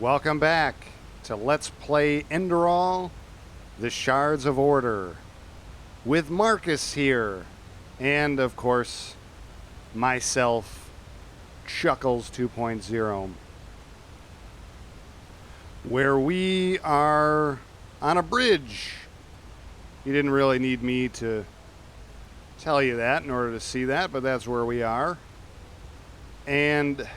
Welcome back to Let's Play Enderal, the Shards of Order, with Marcus here, and of course, myself, Chuckles 2.0, where we are on a bridge. You didn't really need me to tell you that in order to see that, but that's where we are. And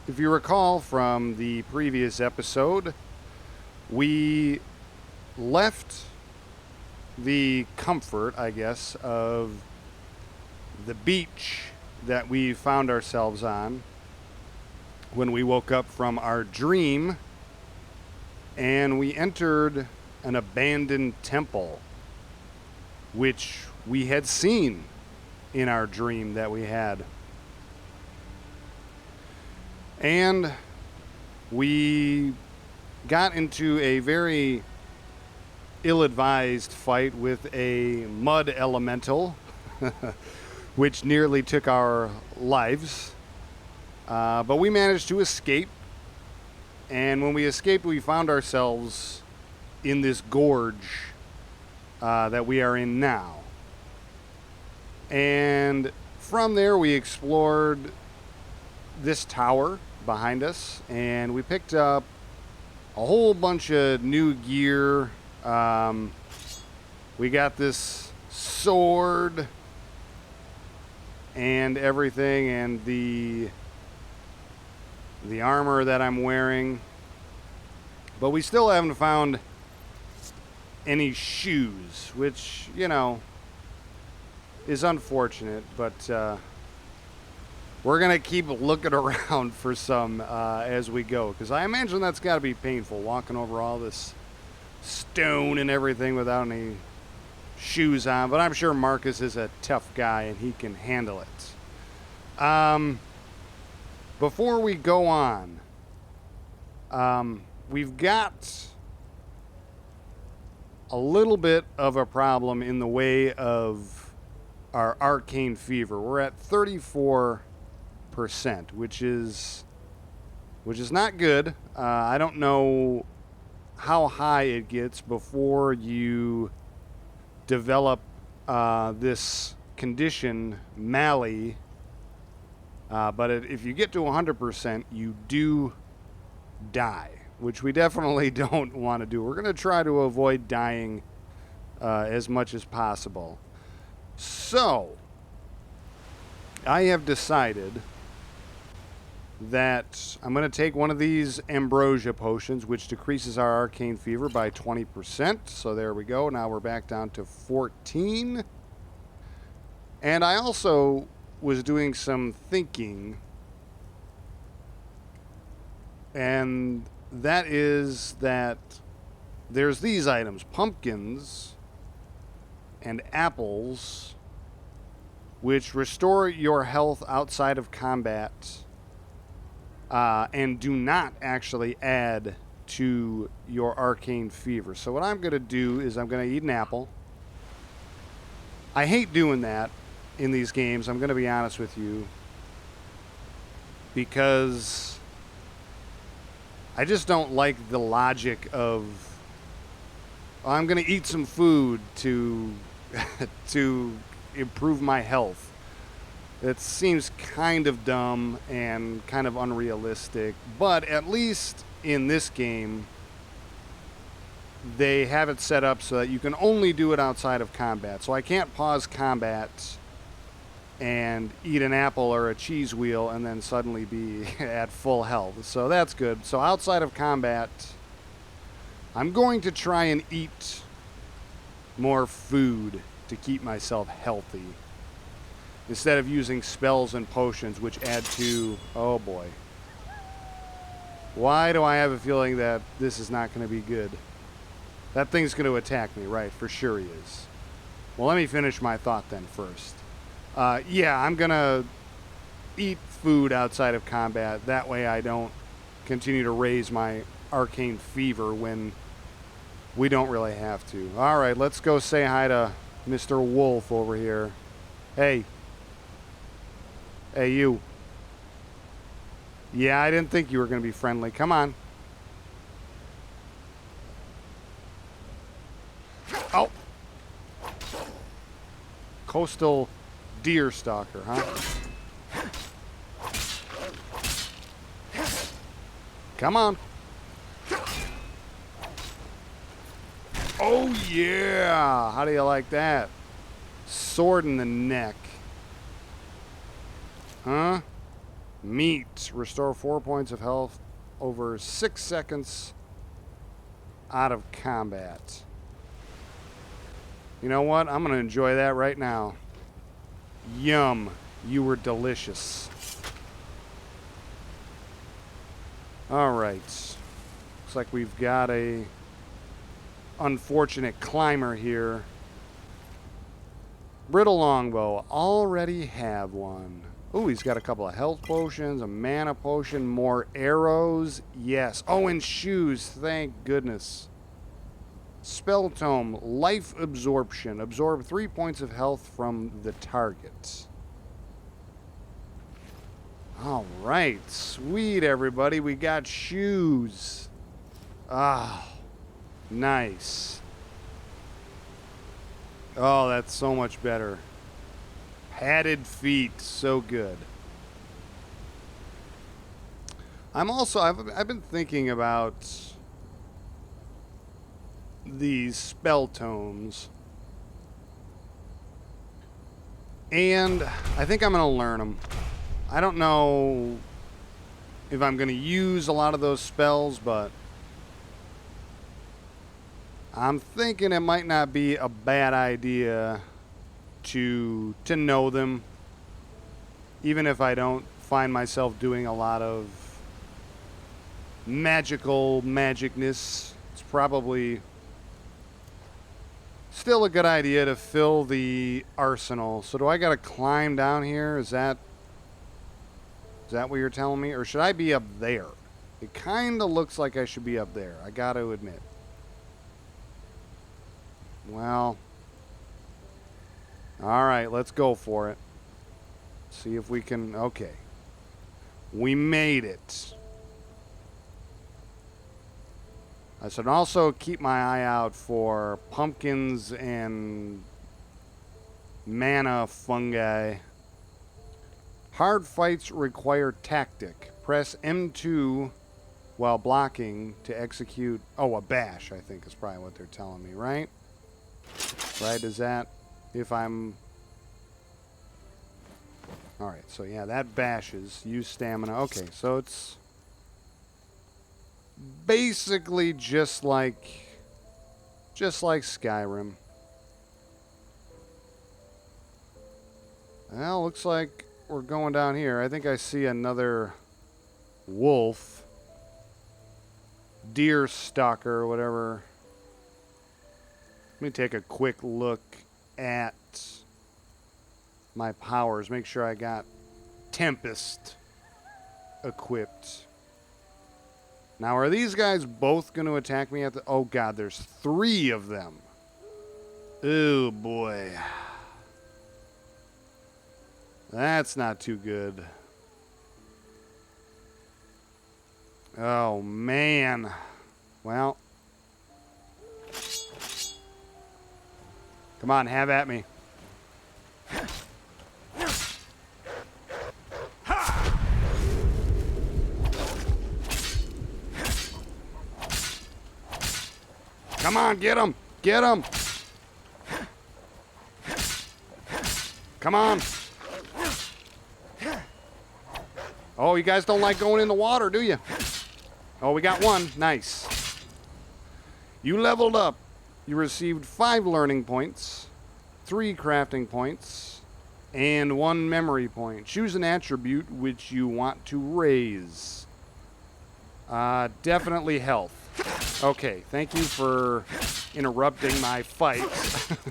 if you recall from the previous episode, we left the comfort, I guess, of the beach that we found ourselves on when we woke up from our dream, and we entered an abandoned temple, which we had seen in our dream that we had. And we got into a very ill-advised fight with a mud elemental, which nearly took our lives. But we managed to escape. And when we escaped, we found ourselves in this gorge that we are in now. And from there, we explored this tower behind us, and we picked up a whole bunch of new gear. We got this sword and everything, and the armor that I'm wearing, but we still haven't found any shoes, which, you know, is unfortunate, but we're going to keep looking around for some as we go, because I imagine that's got to be painful, walking over all this stone and everything without any shoes on. But I'm sure Marcus is a tough guy and he can handle it. Before we go on, we've got a little bit of a problem in the way of our arcane fever. We're at 34%, which is not good. I don't know how high it gets before you develop this condition, Mali. But if you get to 100%, you do die, which we definitely don't want to do. We're going to try to avoid dying as much as possible. So, I have decided that I'm going to take one of these ambrosia potions, which decreases our arcane fever by 20%. So there we go. Now we're back down to 14. And I also was doing some thinking, and that is that there's these items, pumpkins and apples, which restore your health outside of combat, and do not actually add to your arcane fever. So what I'm going to do is I'm going to eat an apple. I hate doing that in these games, I'm going to be honest with you, because I just don't like the logic of, I'm going to eat some food to to improve my health. It seems kind of dumb and kind of unrealistic, but at least in this game, they have it set up so that you can only do it outside of combat. So I can't pause combat and eat an apple or a cheese wheel and then suddenly be at full health. So that's good. So outside of combat, I'm going to try and eat more food to keep myself healthy, instead of using spells and potions, which add to... Oh boy. Why do I have a feeling that this is not going to be good? That thing's going to attack me, right? For sure he is. Well, let me finish my thought then first. Yeah, I'm going to eat food outside of combat. That way I don't continue to raise my arcane fever when we don't really have to. All right, let's go say hi to Mr. Wolf over here. Hey. Hey, you. Yeah, I didn't think you were going to be friendly. Come on. Coastal deer stalker, huh? Come on. Oh, yeah. How do you like that? Sword in the neck. Huh? Meat. Restore 4 points of health over 6 seconds out of combat. You know what? I'm going to enjoy that right now. Yum. You were delicious. All right. Looks like we've got a unfortunate climber here. Brittle longbow. Already have one. Oh, he's got a couple of health potions, a mana potion, more arrows. Yes. Oh, and shoes. Thank goodness. Spell tome. Life absorption. Absorb 3 points of health from the target. All right. Sweet, everybody. We got shoes. Ah, nice. Oh, that's so much better. Padded feet, so good. I've been thinking about these spell tomes, and I think I'm gonna learn them. I don't know if I'm gonna use a lot of those spells, but I'm thinking it might not be a bad idea to know them, even if I don't find myself doing a lot of magicness. It's probably still a good idea to fill the arsenal. So do I gotta climb down here? Is that what you're telling me? Or should I be up there? It kind of looks like I should be up there, I gotta admit. Well, alright, let's go for it. See if we can... Okay. We made it. I should also keep my eye out for pumpkins and mana fungi. Hard fights require tactic. Press M2 while blocking to execute... Oh, a bash, I think is probably what they're telling me, right? Right, is that... If I'm... Alright, so yeah, that bashes. Use stamina. Okay, so it's basically just like Skyrim. Well, looks like we're going down here. I think I see another wolf. Deer stalker, whatever. Let me take a quick look at my powers. Make sure I got Tempest equipped. Now, are these guys both going to attack me at the... Oh, God, there's 3 of them. Oh, boy. That's not too good. Oh, man. Well. Come on, have at me. Come on, get him! Get him! Come on! Oh, you guys don't like going in the water, do you? Oh, we got one. Nice. You leveled up. You received 5 learning points, 3 crafting points, and 1 memory point. Choose an attribute which you want to raise. Definitely health. Okay, thank you for interrupting my fight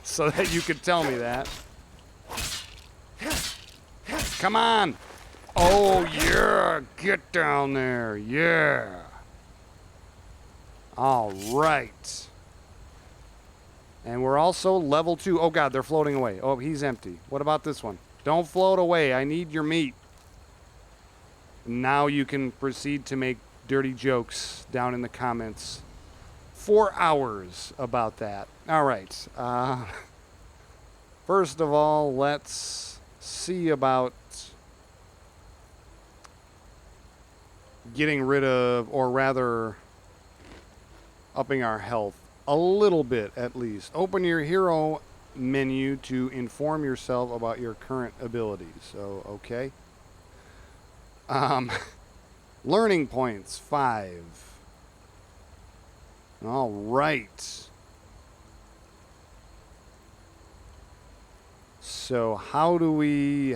so that you could tell me that. Come on! Oh, yeah! Get down there! Yeah! All right. And we're also level 2. Oh, God, they're floating away. Oh, he's empty. What about this one? Don't float away. I need your meat. Now you can proceed to make dirty jokes down in the comments. 4 hours about that. All right. First of all, let's see about getting rid of, or rather, upping our health a little bit at least. Open your hero menu to inform yourself about your current abilities. So, okay. Learning points, 5. All right. So how do we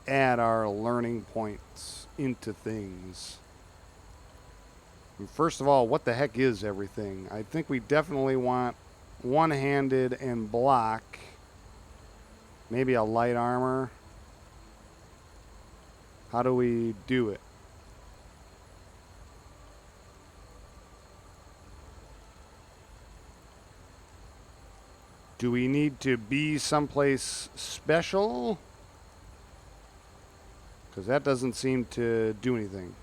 add our learning points into things? And first of all, what the heck is everything? I think we definitely want one-handed and block. Maybe a light armor. How do we do it? Do we need to be someplace special? Because that doesn't seem to do anything.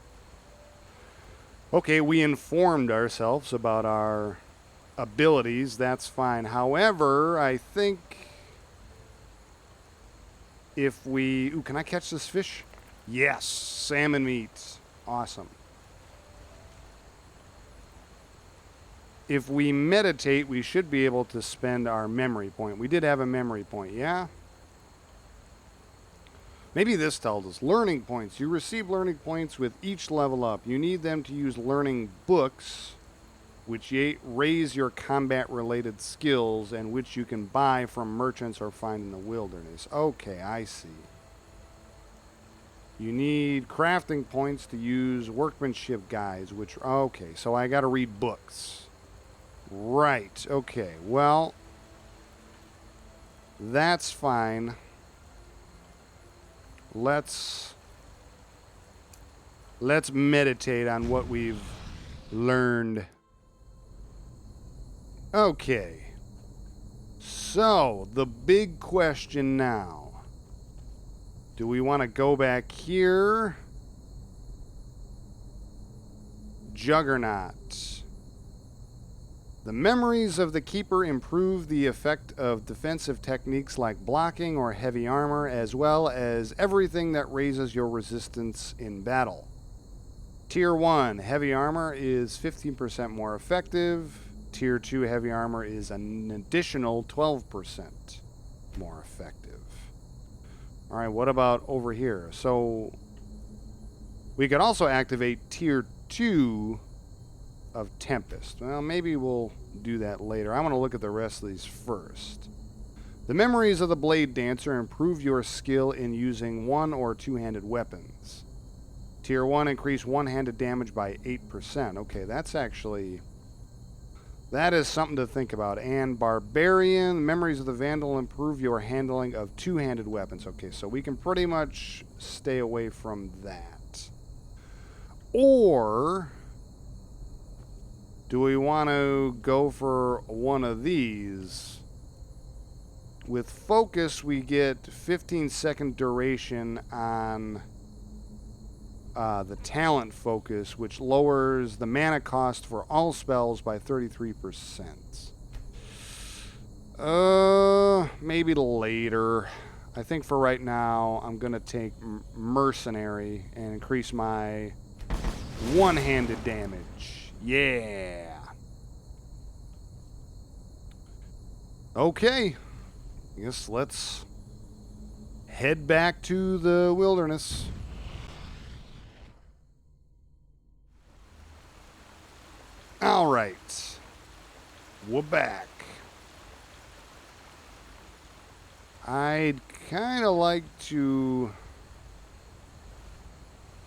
Okay, we informed ourselves about our abilities. That's fine. However, I think if we... Ooh, can I catch this fish? Yes, salmon meat. Awesome. If we meditate, we should be able to spend our memory point. We did have a memory point, yeah? Maybe this tells us. Learning points. You receive learning points with each level up. You need them to use learning books, which raise your combat-related skills and which you can buy from merchants or find in the wilderness. Okay, I see. You need crafting points to use workmanship guides, which... Okay, so I got to read books. Right, okay, well, that's fine. Let's meditate on what we've learned. Okay, so the big question now. Do we want to go back here? Juggernaut. The memories of the Keeper improve the effect of defensive techniques like blocking or heavy armor, as well as everything that raises your resistance in battle. Tier 1, heavy armor is 15% more effective. Tier 2, heavy armor is an additional 12% more effective. Alright, what about over here? So, we could also activate Tier 2 of Tempest. Well, maybe we'll do that later. I want to look at the rest of these first. The memories of the Blade Dancer improve your skill in using one- or two-handed weapons. Tier 1 increase one-handed damage by 8%. Okay, that's actually... that is something to think about. And Barbarian, memories of the Vandal improve your handling of two-handed weapons. Okay, so we can pretty much stay away from that. Or... do we want to go for one of these? With Focus, we get 15-second duration on the Talent Focus, which lowers the mana cost for all spells by 33%. Maybe later. I think for right now, I'm going to take Mercenary and increase my one-handed damage. Yeah. Okay. I guess let's head back to the wilderness. All right. We're back. I'd kind of like to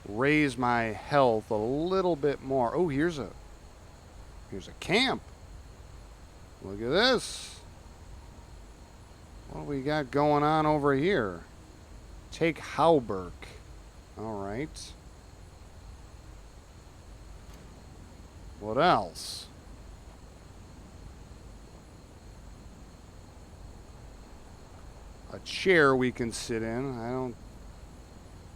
raise my health a little bit more. Oh, here's a camp. Look at this. What do we got going on over here? Take Hauberk. All right. What else? A chair we can sit in. I don't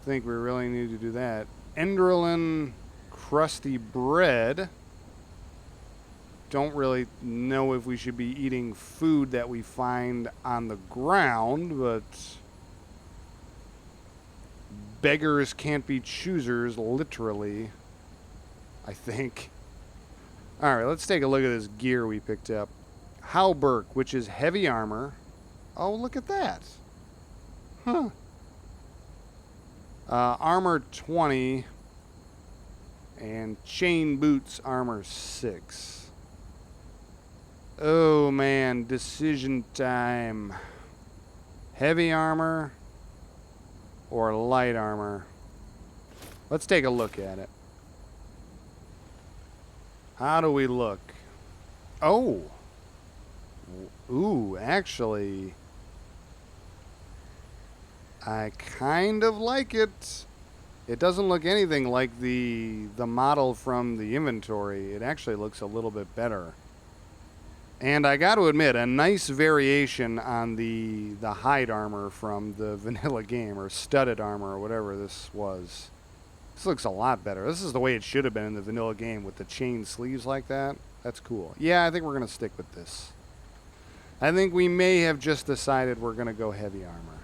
think we really need to do that. Enderal, crusty bread. don't really know if we should be eating food that we find on the ground, but beggars can't be choosers, literally, I think. Alright, let's take a look at this gear we picked up. Halberg, which is heavy armor. Oh, look at that. Huh. Armor 20. And chain boots, armor 6. Oh, man. Decision time. Heavy armor or light armor? Let's take a look at it. How do we look? Oh. Ooh, actually, I kind of like it. It doesn't look anything like the model from the inventory. It actually looks a little bit better. And I got to admit, a nice variation on the hide armor from the vanilla game, or studded armor, or whatever this was. This looks a lot better. This is the way it should have been in the vanilla game with the chain sleeves like that. That's cool. Yeah, I think we're going to stick with this. I think we may have just decided we're going to go heavy armor.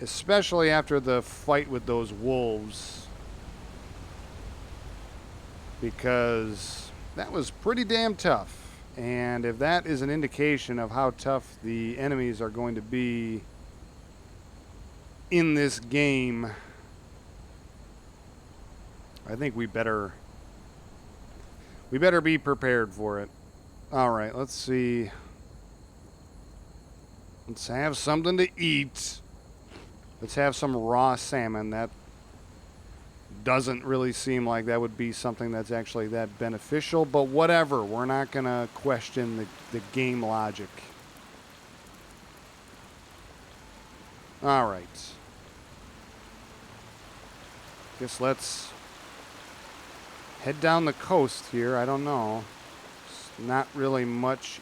Especially after the fight with those wolves. Because that was pretty damn tough. And if that is an indication of how tough the enemies are going to be in this game, I think we better be prepared for it. All right, let's see. Let's have something to eat. Let's have some raw salmon. That doesn't really seem like that would be something that's actually that beneficial, but whatever. We're not going to question the game logic. All right. Guess let's head down the coast here. I don't know. It's not really much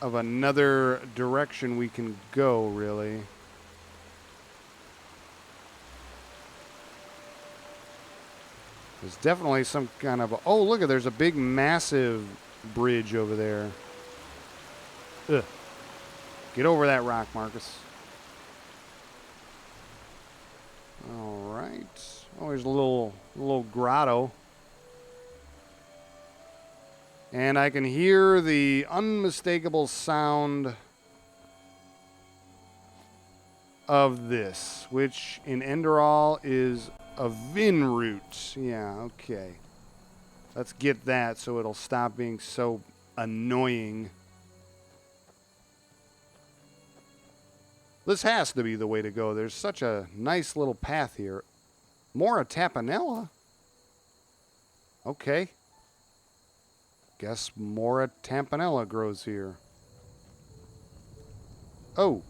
of another direction we can go, really. There's definitely some kind of... Oh, look, there's a big, massive bridge over there. Ugh. Get over that rock, Marcus. All right. Oh, there's a little grotto. And I can hear the unmistakable sound of this, which in Enderal is a Vinroot. Yeah, okay. Let's get that so it'll stop being so annoying. This has to be the way to go. There's such a nice little path here. More Tapanella? Okay. Guess Mora Tampanella grows here. Oh.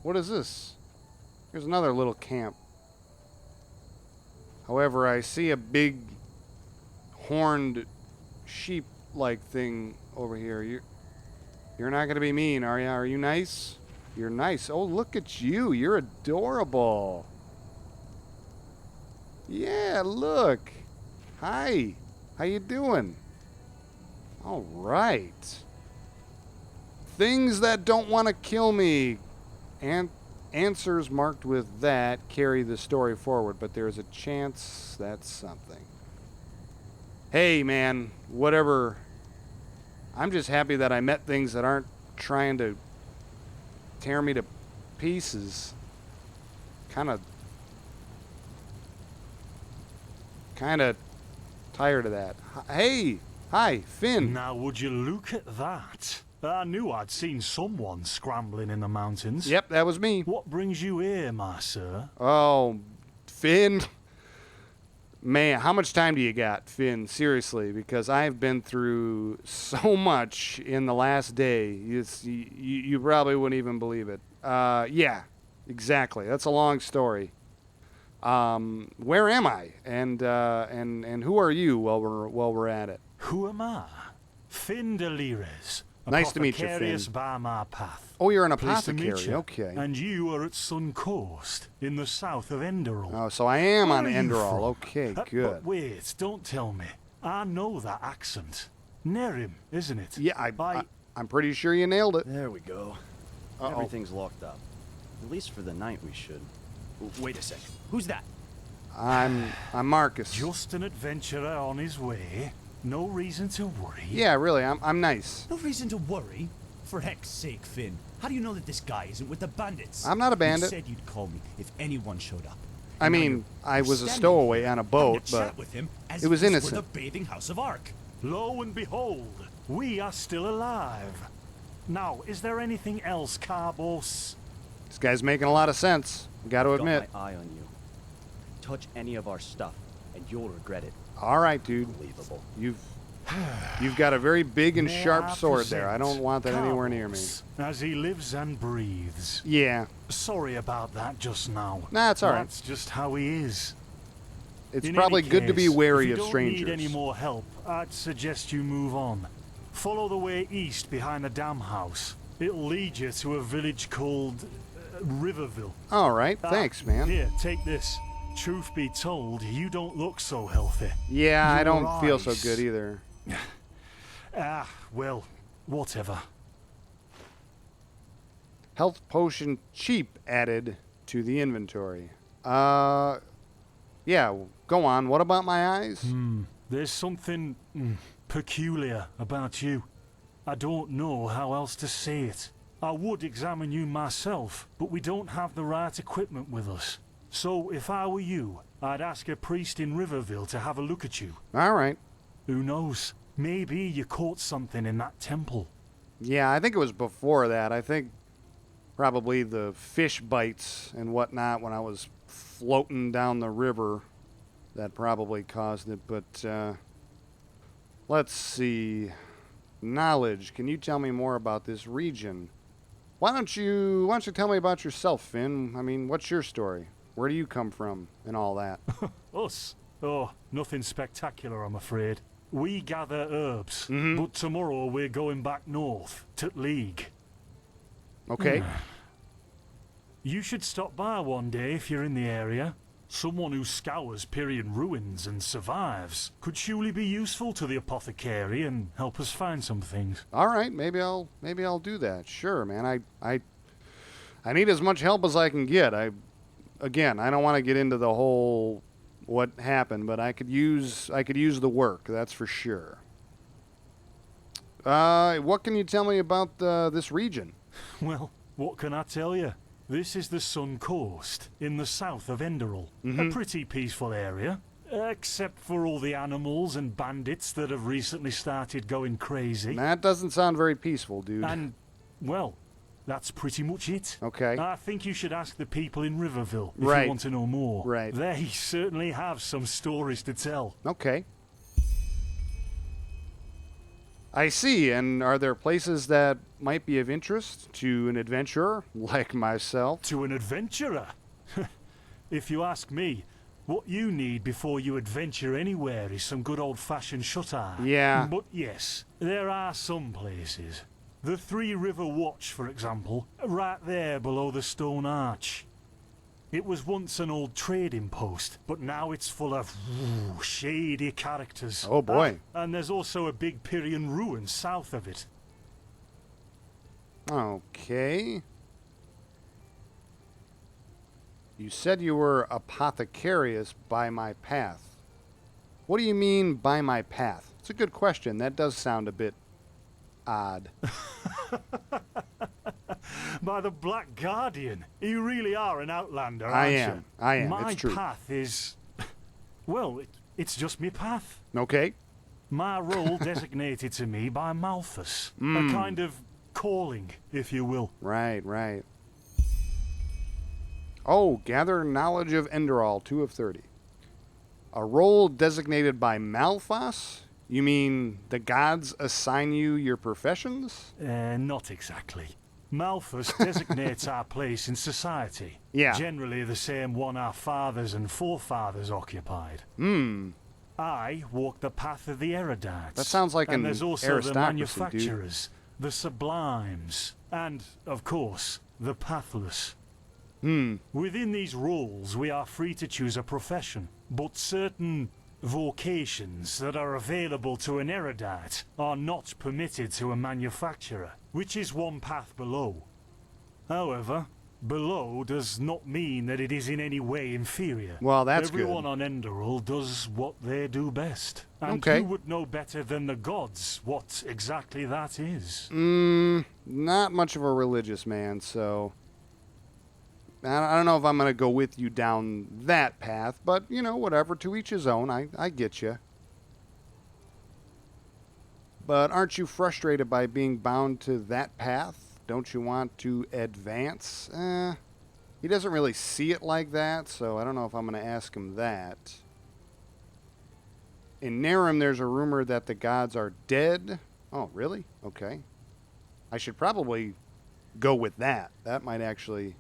What is this? Here's another little camp. However, I see a big horned sheep-like thing over here. You're not going to be mean, are you? Are you nice? You're nice. Oh, look at you. You're adorable. Yeah, look. Hi. How you doing? All right. Things that don't want to kill me. And answers marked with that carry the story forward, but there's a chance that's something. Hey, man, whatever. I'm just happy that I met things that aren't trying to tear me to pieces. Kind of tired of that. Hey, hi, Finn. Now would you look at that? I knew I'd seen someone scrambling in the mountains. Yep, that was me. What brings you here, my sir? Oh, Finn. Man, how much time do you got, Finn? Seriously, because I've been through so much in the last day. You probably wouldn't even believe it. Yeah, exactly. That's a long story. Where am I? And who are you while we're at it? Who am I? Finn de Lires, Nice to meet you, Apothecarius Finn. by my path. Oh, you're an Pleased to meet apothecary. you. Okay. And you are at Sun Coast, in the south of Enderal. Oh, so I am Where on are you Enderal. from? Okay, But good. wait, don't tell me. I know that accent. Nerim, isn't it? Yeah, I'm pretty sure you nailed it. There we go. Uh-oh. Everything's locked up. At least for the night we should. Wait a sec. Who's that? I'm Marcus. Just an adventurer on his way. No reason to worry. Yeah, really, I'm nice. No reason to worry. For heck's sake, Finn. How do you know that this guy isn't with the bandits? I'm not a bandit. You said you'd call me if anyone showed up. I And now mean, you're I was a standing stowaway here on a having boat, chat but with him as it was if this were innocent. the bathing house of Ark. Lo and behold, we are still alive. Now, is there anything else, Carbos? This guy's making a lot of sense. Gotta Got admit. my eye on you. Touch any of our stuff, and you'll regret it. All right, dude. Unbelievable. You've got a very big and May sharp I sword there. I present don't want that anywhere near me. Carbos, as he lives and breathes. Yeah, Sorry about that just now. Nah, it's all right. That's just how he is. it's In probably any good to be case, wary if of you strangers. don't need any more help, I'd suggest you move on. Follow the way east behind the dam house. It'll lead you to a village called Riverville. All right, Ah, thanks, man. Here, take this. Truth be told, you don't look so healthy. Yeah, I Your don't feel so eyes. good either. Ah, well, whatever. Health potion cheap added to the inventory. Yeah, go on. What about my eyes? There's something peculiar about you. I don't know how else to say it. I would examine you myself, but we don't have the right equipment with us. So if I were you, I'd ask a priest in Riverville to have a look at you. All right. Who knows? Maybe you caught something in that temple. Yeah, I think it was before that. I think probably the fish bites and whatnot when I was floating down the river that probably caused it. But let's see. Knowledge. Can you tell me more about this region? Why don't you tell me about yourself, Finn? I mean, what's your story? Where do you come from and all that? Us? Oh, nothing spectacular, I'm afraid. We gather herbs, Mm-hmm. but tomorrow we're going back north, to League. Okay. You should stop by one day if you're in the area. Someone who scours Pyrian ruins and survives could surely be useful to the apothecary and help us find some things. All right, maybe I'll do that. Sure, man. I need as much help as I can get. I don't want to get into the whole what happened, but I could use the work. That's for sure. What can you tell me about this region? Well, what can I tell you? This is the Sun Coast, in the south of Enderal. Mm-hmm. A pretty peaceful area, except for all the animals and bandits that have recently started going crazy. That doesn't sound very peaceful, dude. And, well, that's pretty much it. Okay. I think you should ask the people in Riverville if Right. you want to know more. Right. They certainly have some stories to tell. Okay. I see. And are there places that might be of interest to an adventurer like myself? To an adventurer? If you ask me, what you need before you adventure anywhere is some good old-fashioned shut-eye. Yeah. But yes, there are some places. The Three River Watch, for example, right there below the stone arch. It was once an old trading post, but now it's full of shady characters. Oh, boy. And there's also a big Pyrian ruin south of it. Okay. You said you were apothecarius by my path. What do you mean by my path? It's a good question. That does sound a bit odd. By the Black Guardian, you really are an outlander, I aren't am. you? I am. My It's true. path is... Well, it's just me path. Okay. My role designated to me by Malthus. A kind of calling, if you will. Right, right. Oh, gather knowledge of Enderal, 2 of 30. A role designated by Malthus? You mean the gods assign you your professions? Not exactly. Malthus designates our place in society. Yeah. Generally the same one our fathers and forefathers occupied. I walk the path of the erudites. That sounds like and an there's also the aristocracy, dude. manufacturers, the sublimes, and, of course, the pathless. Within these roles, we are free to choose a profession, but certain vocations that are available to an erudite are not permitted to a manufacturer, which is one path below. However, below does not mean that it is in any way inferior. Well, that's Everyone good. on Enderal does what they do best. And Okay. you would know better than the gods what exactly that is. Not much of a religious man, so I don't know if I'm going to go with you down that path, but, you know, whatever, to each his own. I get you. But aren't you frustrated by being bound to that path? Don't you want to advance? He doesn't really see it like that, so I don't know if I'm going to ask him that. In Narum, there's a rumor that the gods are dead. Oh, really? Okay. I should probably go with that. That might actually...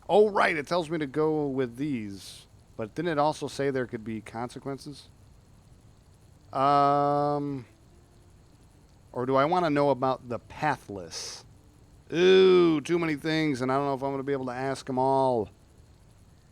Oh, right, it tells me to go with these. But didn't it also say there could be consequences? Or do I want to know about the pathless? Ooh, too many things, and I don't know if I'm going to be able to ask them all.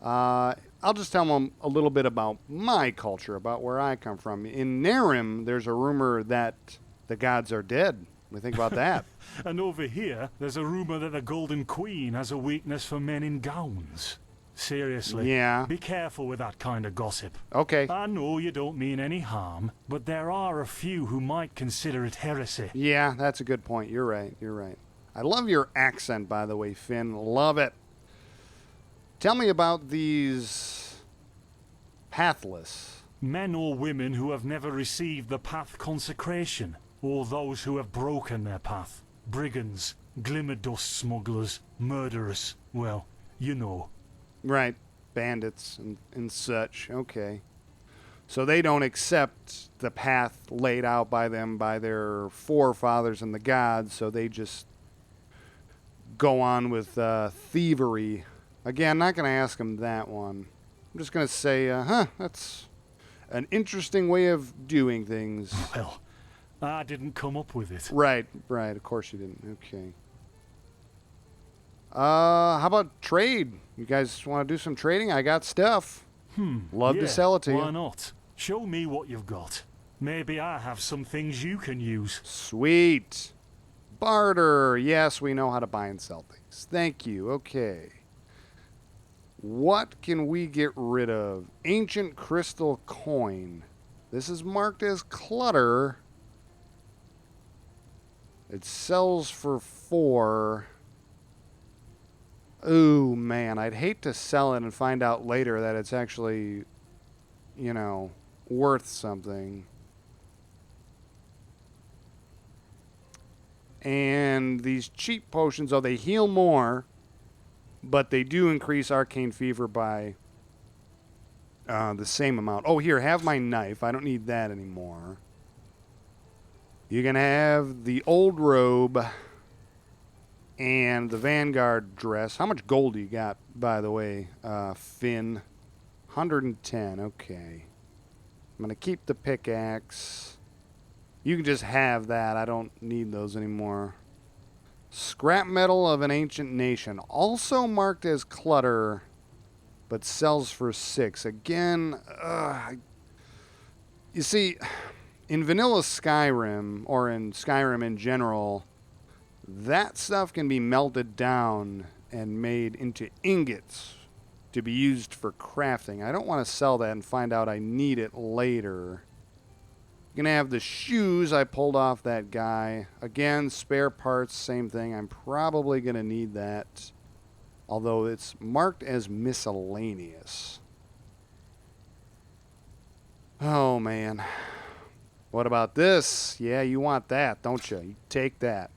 I'll just tell them a little bit about my culture, about where I come from. In Narum, there's a rumor that the gods are dead. What do you think about that? And over here, there's a rumor that the Golden Queen has a weakness for men in gowns. Seriously. Yeah. Be careful with that kind of gossip. Okay. I know you don't mean any harm, but there are a few who might consider it heresy. Yeah, that's a good point. You're right. You're right. I love your accent, by the way, Finn. Love it. Tell me about these pathless. Men or women who have never received the path consecration, or those who have broken their path. Brigands, glimmer dust smugglers, murderers. Well, you know. Right. Bandits and such. Okay. So they don't accept the path laid out by them by their forefathers and the gods, so they just go on with thievery. Again, not going to ask them that one. I'm just going to say, that's an interesting way of doing things. Well, I didn't come up with it. Right. Of course you didn't. Okay. How about trade? You guys want to do some trading? I got stuff. Love to sell it to why you. not? Show me what you've got. Maybe I have some things you can use. Sweet. Barter. Yes, we know how to buy and sell things. Thank you. Okay. What can we get rid of? Ancient crystal coin. This is marked as clutter. It sells for 4. Ooh, man. I'd hate to sell it and find out later that it's actually, you know, worth something. And these cheap potions, oh, they heal more, but they do increase arcane fever by the same amount. Oh, here, have my knife. I don't need that anymore. You can have the old robe and the Vanguard dress. How much gold do you got, by the way, Finn? 110, okay. I'm going to keep the pickaxe. You can just have that. I don't need those anymore. Scrap metal of an ancient nation. Also marked as clutter, but sells for 6. Again, you see, in vanilla Skyrim, or in Skyrim in general, that stuff can be melted down and made into ingots to be used for crafting. I don't want to sell that and find out I need it later. Gonna have the shoes I pulled off that guy. Again, spare parts, same thing. I'm probably gonna need that, although it's marked as miscellaneous. Oh man, what about this? Yeah, you want that, don't you? You take that.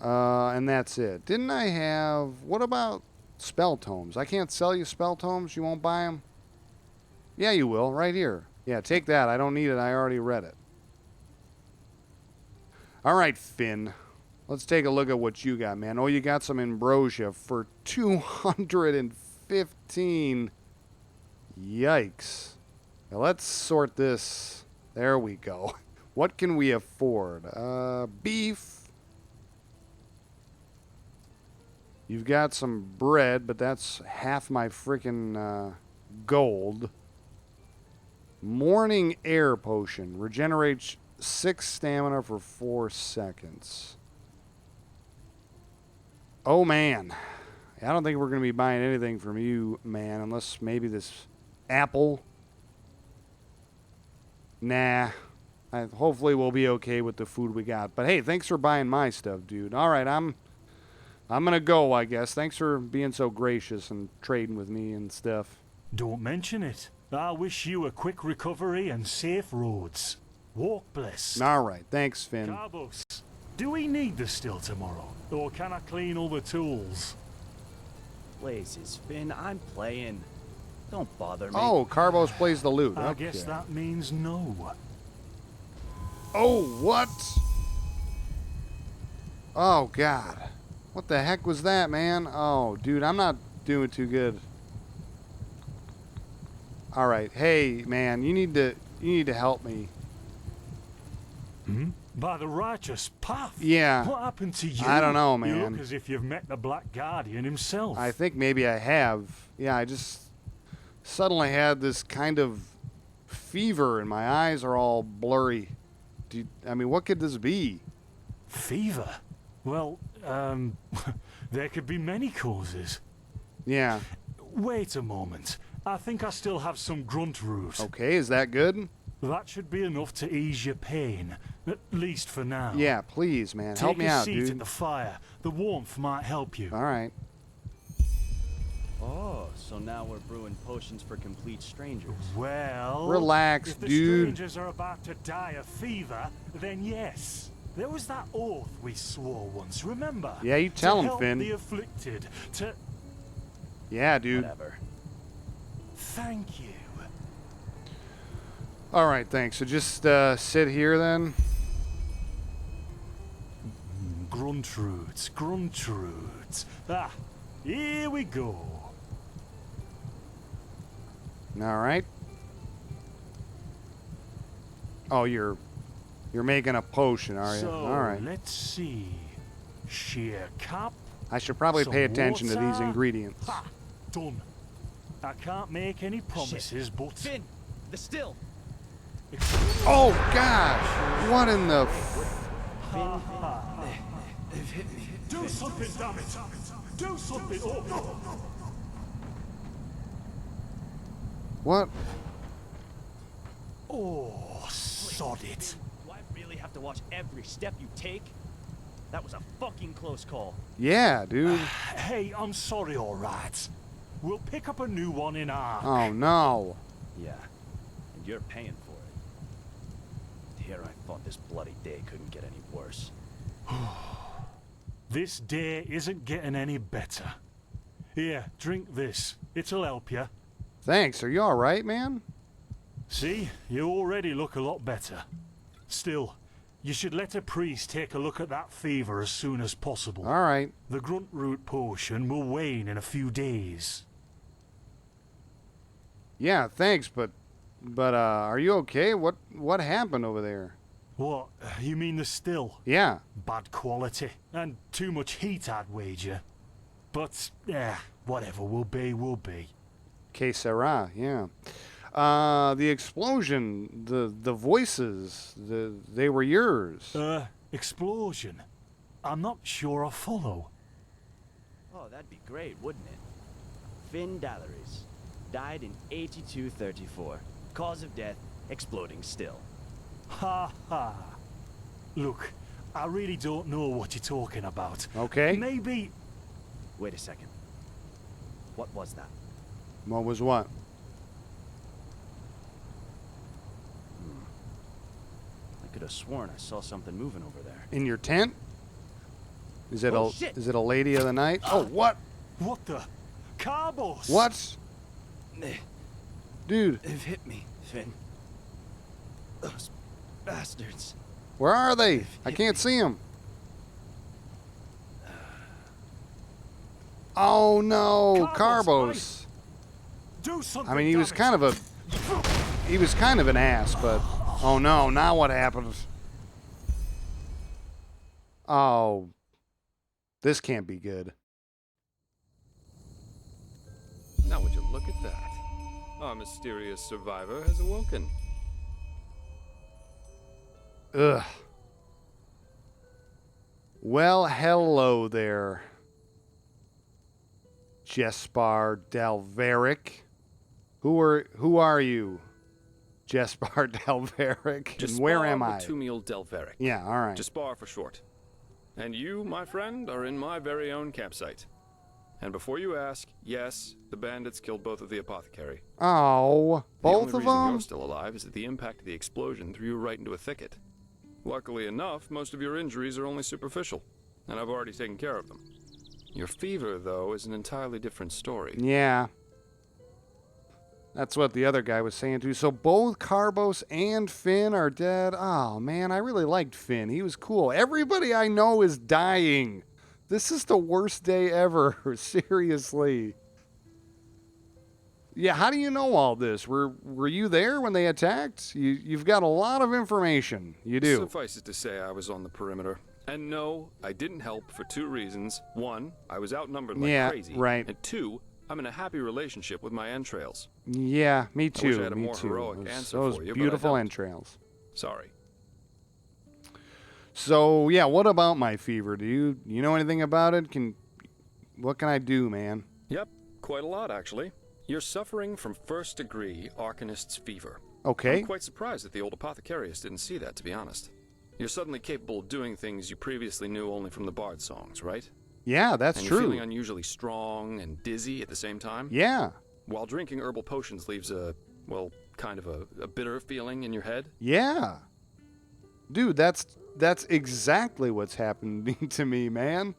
And that's it. Didn't I have... What about spell tomes? I can't sell you spell tomes? You won't buy them? Yeah, you will. Right here. Yeah, take that. I don't need it. I already read it. All right, Finn. Let's take a look at what you got, man. Oh, you got some ambrosia for 215. Yikes. Now let's sort this. There we go. What can we afford? Beef. You've got some bread, but that's half my freaking gold. Morning air potion. Regenerates 6 stamina for 4 seconds. Oh, man. I don't think we're going to be buying anything from you, man, unless maybe this apple. Nah. Hopefully we'll be okay with the food we got. But hey, thanks for buying my stuff, dude. All right, I'm going to go, I guess. Thanks for being so gracious and trading with me and stuff. Don't mention it. I wish you a quick recovery and safe roads. Walk blessed. All right, thanks, Finn. Carbos, do we need the still tomorrow? Or can I clean all the tools? Blazes, Finn, I'm playing. Don't bother me. Oh, Carbos plays the loot. I Okay. guess that means no. Oh, what? Oh, God. What the heck was that, man? Oh, dude, I'm not doing too good. All right. Hey, man, you need to help me. By the righteous path. Yeah. What happened to you? I don't know, You man. look as if you've met the Black Guardian himself. I think maybe I have. Yeah, I just suddenly had this kind of fever and my eyes are all blurry. I mean, what could this be? Fever? Well, there could be many causes. Yeah. Wait a moment. I think I still have some grunt root. Okay, is that good? That should be enough to ease your pain, at least for now. Yeah, please, man. Take Help me a out, seat dude. at the fire. The warmth might help you. All right. Oh, so now we're brewing potions for complete strangers. Well, Relax, if the dude. strangers are about to die of fever, then yes. There was that oath we swore once, remember? Yeah, you tell to him, help Finn. the afflicted, to... Yeah, dude. Whatever. Thank you. All right, thanks. So just sit here then. Gruntroots, gruntroots. Ah, here we go. All right. Oh, you're making a potion, are you? So, All right. let's see. Sheer cap. I should probably some pay attention to these water. ingredients. Ha! Done. I can't make any promises, but... Finn, the still. Oh gosh! What in the? Do something, damn it! Do something! Oh, no! What? Oh, sod it. Do I really have to watch every step you take? That was a fucking close call. Yeah, dude. Hey, I'm sorry, all right. We'll pick up a new one in our... Oh no. Yeah, and you're paying for it. Here I thought this bloody day couldn't get any worse. This day isn't getting any better. Here, drink this. It'll help you. Thanks. Are you all right, man? See, you already look a lot better. Still, you should let a priest take a look at that fever as soon as possible. All right. The grunt root potion will wane in a few days. Yeah, thanks, but are you okay? What happened over there? What? You mean the still? Yeah. Bad quality. And too much heat, I'd wager. But, whatever will be, will be. Que sera, yeah. The explosion, the voices, they were yours. Explosion? I'm not sure I follow. Oh, that'd be great, wouldn't it? Finn Dalaris. Died in 8234. Cause of death, exploding still. Ha ha. Look, I really don't know what you're talking about. Okay. Maybe... Wait a second. What was that? What was what? I could have sworn I saw something moving over there. In your tent? Is it Oh, shit. is it a lady of the night? Oh, what? What the? Carbos! What? Dude, They've hit me, Finn. Those bastards. where are they? I can't see them. Oh no, Carbos, Carbos. Do something, I mean, he was damn kind of an ass, but Oh no, now what happens? Oh. This can't be good. Now would you look at that? Our mysterious survivor has awoken. Ugh. Well, hello there, Jespar Dalveric. Who are you, Jespar Dalveric? And where am I? Tumiel Delveric. Yeah, all right. Jespar for short. And you, my friend, are in my very own campsite. And before you ask, yes, the bandits killed both of the apothecary. Oh, both The only of reason them? you're still alive is that the impact of the explosion threw you right into a thicket. Luckily enough, most of your injuries are only superficial, and I've already taken care of them. Your fever, though, is an entirely different story. Yeah. That's what the other guy was saying too. So both Carbos and Finn are dead. Oh man, I really liked Finn. He was cool. Everybody I know is dying. This is the worst day ever. Seriously. Yeah, how do you know all this? Were you there when they attacked? You've got a lot of information. You do. Suffice it to say, I was on the perimeter. And no, I didn't help for two reasons. One, I was outnumbered like crazy. Right. And two, I'm in a happy relationship with my entrails. Yeah, me too. I wish I had a me more too. heroic answer those for you, beautiful but I don't. entrails. Sorry. So yeah, what about my fever? Do you know anything about it? What can I do, man? Yep, quite a lot, actually. You're suffering from first-degree Arcanist's fever. Okay. I'm quite surprised that the old apothecarius didn't see that, to be honest. You're suddenly capable of doing things you previously knew only from the bard songs, right? Yeah, that's and true. You're feeling unusually strong and dizzy at the same time? Yeah. While drinking herbal potions leaves kind of a bitter feeling in your head? Yeah. Dude, that's exactly what's happening to me, man.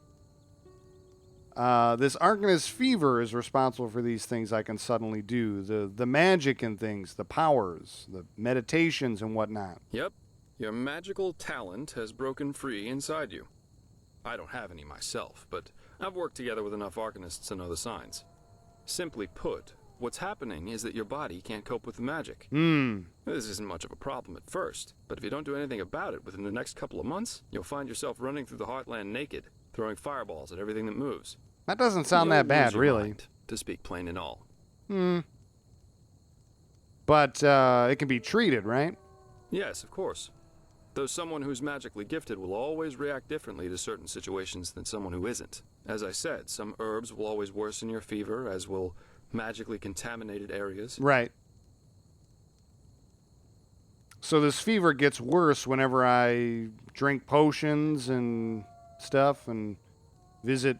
This Arcanist fever is responsible for these things I can suddenly do. The magic and things, the powers, the meditations and whatnot. Yep. Your magical talent has broken free inside you. I don't have any myself, but I've worked together with enough Arcanists to know the signs. Simply put, what's happening is that your body can't cope with the magic. This isn't much of a problem at first, but if you don't do anything about it within the next couple of months, you'll find yourself running through the heartland naked, throwing fireballs at everything that moves. That doesn't sound You'll that bad, lose your really. mind, to speak plain and all. But it can be treated, right? Yes, of course. Though someone who's magically gifted will always react differently to certain situations than someone who isn't. As I said, some herbs will always worsen your fever, as will magically contaminated areas. Right. So this fever gets worse whenever I drink potions and stuff and visit,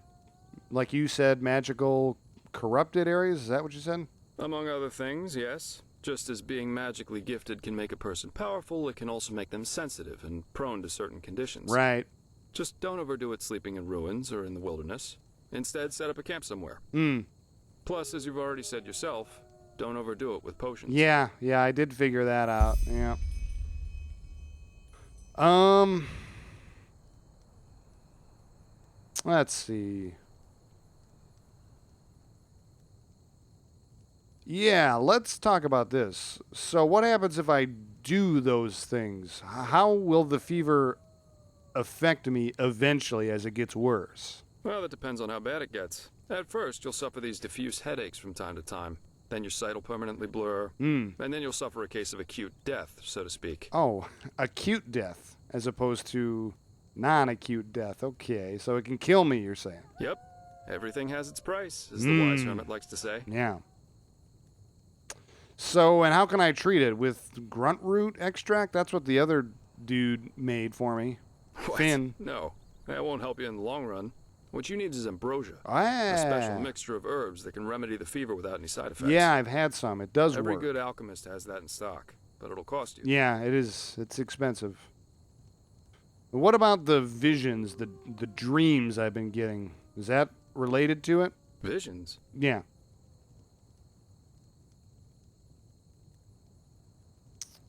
like you said, magical corrupted areas. Is that what you said? Among other things, yes. Just as being magically gifted can make a person powerful, it can also make them sensitive and prone to certain conditions. Right. Just don't overdo it sleeping in ruins or in the wilderness. Instead, set up a camp somewhere. Plus, as you've already said yourself, don't overdo it with potions. Yeah, I did figure that out. Yeah. Let's see. Yeah, let's talk about this. So what happens if I do those things? How will the fever affect me eventually as it gets worse? Well, that depends on how bad it gets. At first, you'll suffer these diffuse headaches from time to time. Then your sight will permanently blur. And then you'll suffer a case of acute death, so to speak. Oh, acute death as opposed to non-acute death. Okay, so it can kill me, you're saying? Yep. Everything has its price, as the wise hermit likes to say. Yeah. So, and how can I treat it? With grunt root extract? That's what the other dude made for me. What? Finn. No, that won't help you in the long run. What you need is ambrosia. Ah. A special mixture of herbs that can remedy the fever without any side effects. Yeah, I've had some. It does Every work. good alchemist has that in stock, but it'll cost you. Yeah, it is. It's expensive. What about the visions, the dreams I've been getting? Is that related to it? Visions? Yeah.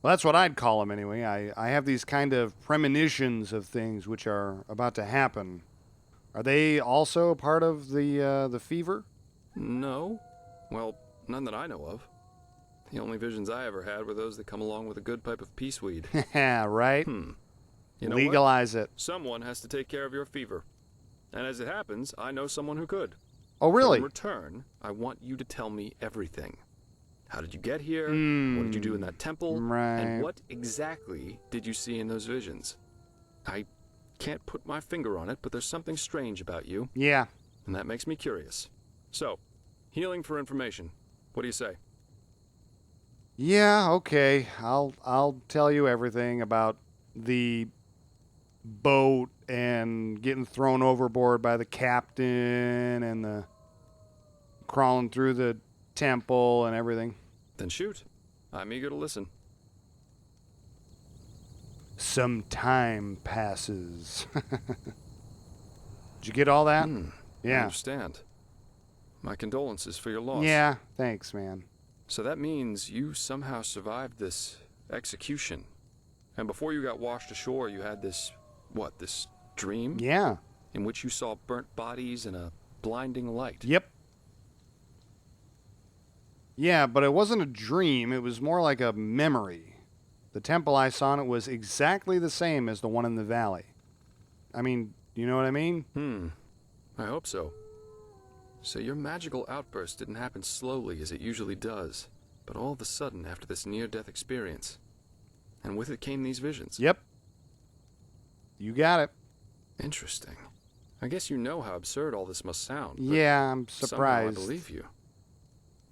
Well, that's what I'd call them anyway. I have these kind of premonitions of things which are about to happen. Are they also part of the fever? No. Well, none that I know of. The only visions I ever had were those that come along with a good pipe of peace weed. Yeah, right? You know what? Legalize it. Someone has to take care of your fever. And as it happens, I know someone who could. Oh, really? In return, I want you to tell me everything. How did you get here? What did you do in that temple? Right. And what exactly did you see in those visions? I can't put my finger on it, but there's something strange about you, Yeah. and that makes me curious. So, healing for information. What do you say? Yeah, okay. I'll tell you everything about the boat and getting thrown overboard by the captain and the crawling through the temple and everything. Then shoot. I'm eager to listen. Some time passes. Did you get all that? I Yeah. understand. My condolences for your loss. Yeah, thanks, man. So that means you somehow survived this execution. And before you got washed ashore, you had this dream? Yeah. In which you saw burnt bodies and a blinding light. Yep. Yeah, but it wasn't a dream. It was more like a memory. The temple I saw in it was exactly the same as the one in the valley. I mean, you know what I mean? I hope so. So your magical outburst didn't happen slowly as it usually does, but all of a sudden after this near-death experience. And with it came these visions. Yep. You got it. Interesting. I guess you know how absurd all this must sound. But Yeah, I'm somehow surprised. I believe you.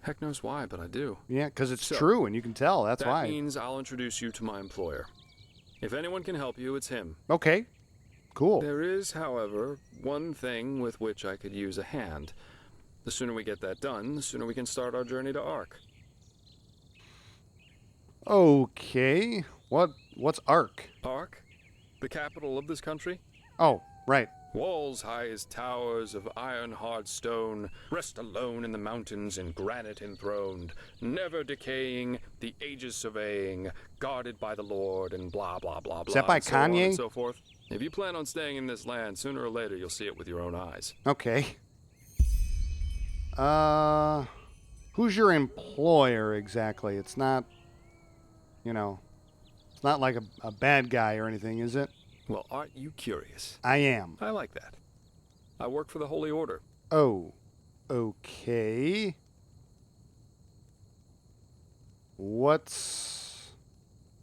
Heck knows why, but I do. Yeah, because it's So, true, and you can tell. That's that why. means I'll introduce you to my employer. If anyone can help you, it's him. Okay. Cool. There is, however, one thing with which I could use a hand. The sooner we get that done, the sooner we can start our journey to Ark. Okay. What's Ark? Ark? The capital of this country? Oh, right. Walls high as towers of iron-hard stone, rest alone in the mountains in granite enthroned, never decaying, the ages surveying, guarded by the Lord, and blah, blah, blah, blah. Is that by and so on Kanye? and so forth. If you plan on staying in this land, sooner or later you'll see it with your own eyes. Okay. Who's your employer exactly? It's not, it's not like a bad guy or anything, is it? Well, aren't you curious? I am. I like that. I work for the Holy Order. Oh, okay. What's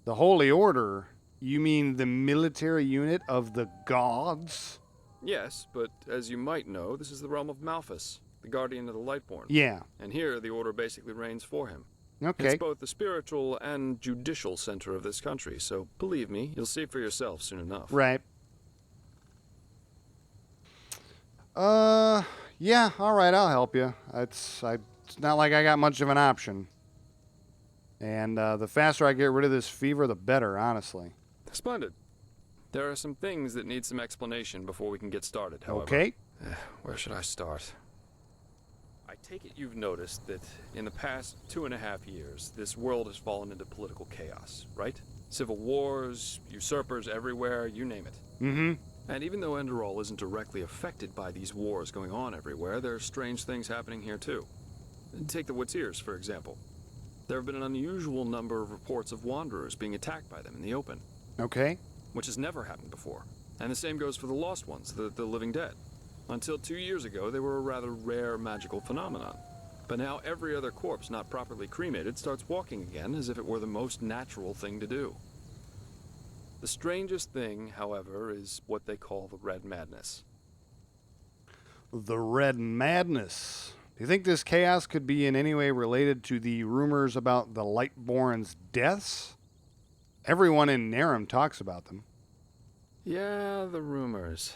the Holy Order? You mean the military unit of the gods? Yes, but as you might know, this is the realm of Malphas, the guardian of the Lightborn. Yeah. And here, the Order basically reigns for him. Okay. It's both the spiritual and judicial center of this country, so believe me, you'll see for yourself soon enough. Right. Yeah, all right, I'll help you. It's not like I got much of an option. And the faster I get rid of this fever, the better, honestly. Splendid. There are some things that need some explanation before we can get started, however. Okay. Where should I start? I take it you've noticed that in the past 2.5 years, this world has fallen into political chaos, right? Civil wars, usurpers everywhere, you name it. Mm-hmm. And even though Enderal isn't directly affected by these wars going on everywhere, there are strange things happening here too. Take the Woods-Ears, for example. There have been an unusual number of reports of wanderers being attacked by them in the open. Okay. Which has never happened before. And the same goes for the Lost Ones, the living dead. Until 2 years ago, they were a rather rare magical phenomenon. But now every other corpse not properly cremated starts walking again as if it were the most natural thing to do. The strangest thing, however, is what they call the Red Madness. The Red Madness. Do you think this chaos could be in any way related to the rumors about the Lightborn's deaths? Everyone in Narum talks about them. Yeah, the rumors.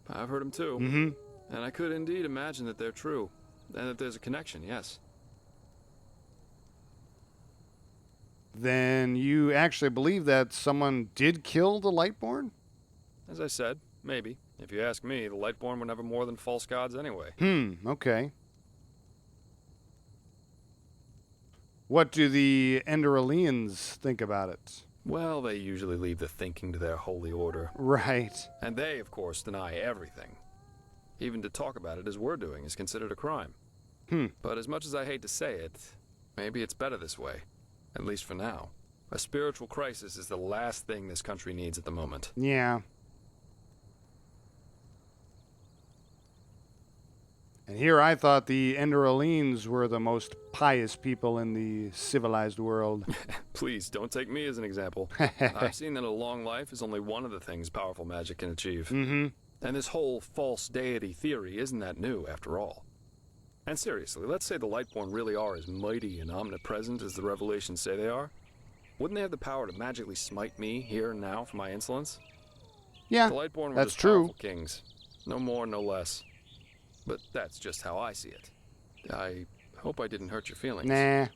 I've heard them too. Mm-hmm. And I could indeed imagine that they're true. And that there's a connection, yes. Then you actually believe that someone did kill the Lightborn? As I said, maybe. If you ask me, the Lightborn were never more than false gods anyway. Okay. What do the Enderalians think about it? Well, they usually leave the thinking to their holy order. Right. And they, of course, deny everything. Even to talk about it as we're doing is considered a crime. But as much as I hate to say it, maybe it's better this way. At least for now. A spiritual crisis is the last thing this country needs at the moment. Yeah. And here I thought the Enderalines were the most pious people in the civilized world. Please, don't take me as an example. I've seen that a long life is only one of the things powerful magic can achieve. Mm-hmm. And this whole false deity theory isn't that new, after all. And seriously, let's say the Lightborn really are as mighty and omnipresent as the revelations say they are. Wouldn't they have the power to magically smite me here and now for my insolence? Yeah, The Lightborn were that's just true. powerful kings. No more, no less. But that's just how I see it. I hope I didn't hurt your feelings. Nah.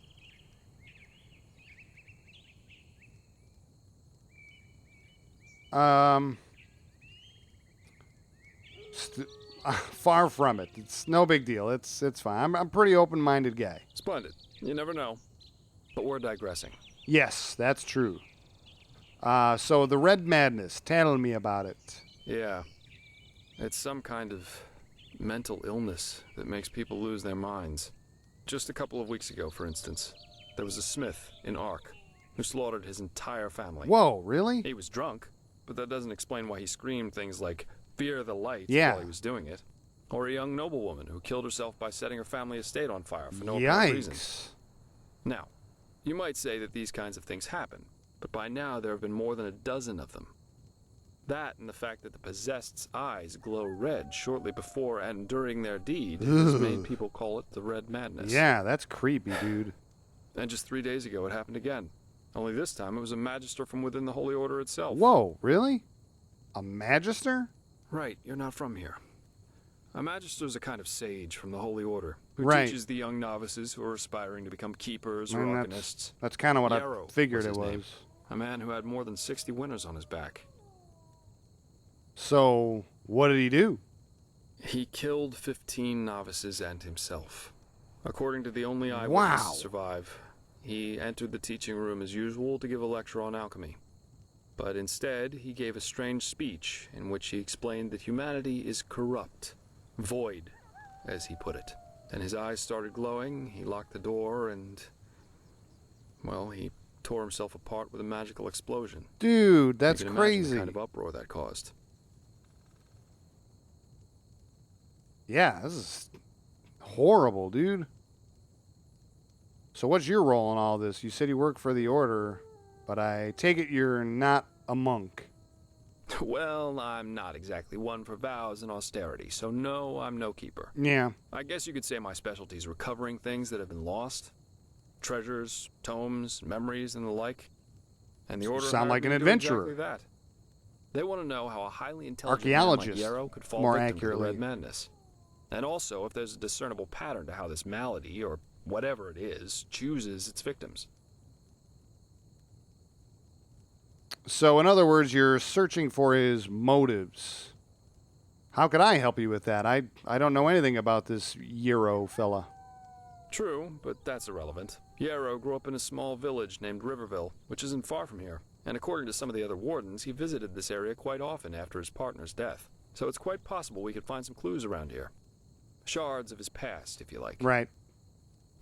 Far from it. It's no big deal. It's fine. I'm a pretty open-minded guy. Splendid. You never know. But we're digressing. Yes, that's true. So the Red Madness. Tell me about it. Yeah. It's some kind of mental illness that makes people lose their minds. Just a couple of weeks ago, for instance, there was a smith in Ark who slaughtered his entire family. Whoa, really? He was drunk, but that doesn't explain why he screamed things like, "Fear the light," Yeah. while he was doing it. Or a young noblewoman who killed herself by setting her family estate on fire for no apparent reason. Yikes. Now, you might say that these kinds of things happen, but by now there have been more than a dozen of them. That and the fact that the possessed's eyes glow red shortly before and during their deed has made people call it the Red Madness. Yeah, that's creepy, dude. And just 3 days ago it happened again. Only this time it was a magister from within the Holy Order itself. Whoa, really? A magister? Right, you're not from here. A magister's a kind of sage from the Holy Order who Right. teaches the young novices who are aspiring to become keepers or And arcanists. that's kind of what Yarrow I figured was it his name. was. A man who had more than 60 winners on his back. So, what did he do? He killed 15 novices and himself. According to the only eyewitness Wow. to survive, he entered the teaching room as usual to give a lecture on alchemy. But instead, he gave a strange speech in which he explained that humanity is corrupt, void, as he put it. Then his eyes started glowing, he locked the door, and, well, he tore himself apart with a magical explosion. Dude, that's You can imagine crazy. the kind of uproar that caused. Yeah, this is horrible, dude. So what's your role in all this? You said you work for the Order, but I take it you're not a monk. Well, I'm not exactly one for vows and austerity, so no, I'm no keeper. Yeah. I guess you could say my specialty is recovering things that have been lost. Treasures, tomes, memories, and the like. And the Order Sound hired like me an to do adventurer. Exactly that. They want to know how a highly intelligent man like Archaeologist, Yarrow could fall more victim to the accurately. Red Madness. And also if there's a discernible pattern to how this malady, or whatever it is, chooses its victims. So in other words, you're searching for his motives. How could I help you with that? I don't know anything about this Yarrow fella. True, but that's irrelevant. Yarrow grew up in a small village named Riverville, which isn't far from here. And according to some of the other wardens, he visited this area quite often after his partner's death. So it's quite possible we could find some clues around here. Shards of his past, if you like. Right.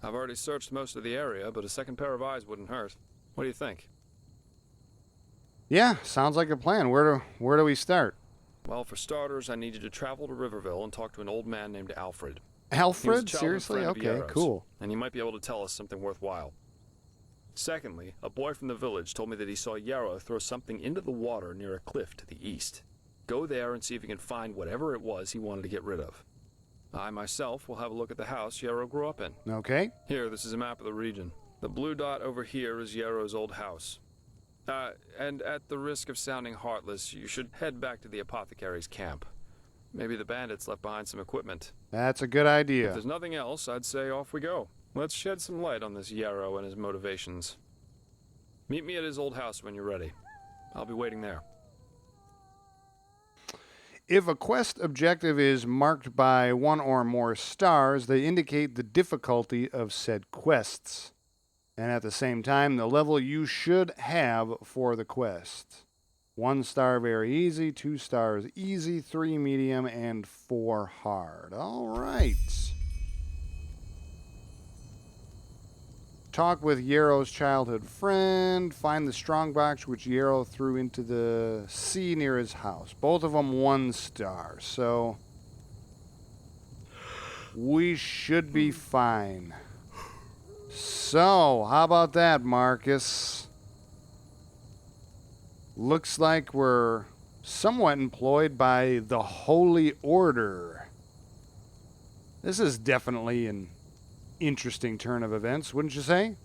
I've already searched most of the area, but a second pair of eyes wouldn't hurt. What do you think? Yeah, sounds like a plan. Where do we start? Well, for starters, I need you to travel to Riverville and talk to an old man named Alfred. He was a Alfred? childhood Seriously? friend of Okay, Yarrow's, cool. And he might be able to tell us something worthwhile. Secondly, a boy from the village told me that he saw Yarrow throw something into the water near a cliff to the east. Go there and see if you can find whatever it was he wanted to get rid of. I myself will have a look at the house Yarrow grew up in. Okay. Here, this is a map of the region. The blue dot over here is Yarrow's old house. And at the risk of sounding heartless, you should head back to the apothecary's camp. Maybe the bandits left behind some equipment. That's a good If idea. there's nothing else, I'd say off we go. Let's shed some light on this Yarrow and his motivations. Meet me at his old house when you're ready. I'll be waiting there. If a quest objective is marked by one or more stars, they indicate the difficulty of said quests, and at the same time, the level you should have for the quest. 1 star very easy, 2 stars easy, 3 medium, and 4 hard. All right. talk with Yarrow's childhood friend. Find the strongbox which Yarrow threw into the sea near his house. Both of them 1 star. So we should be fine. So, how about that, Marcus? Looks like we're somewhat employed by the Holy Order. This is definitely an interesting turn of events, wouldn't you say?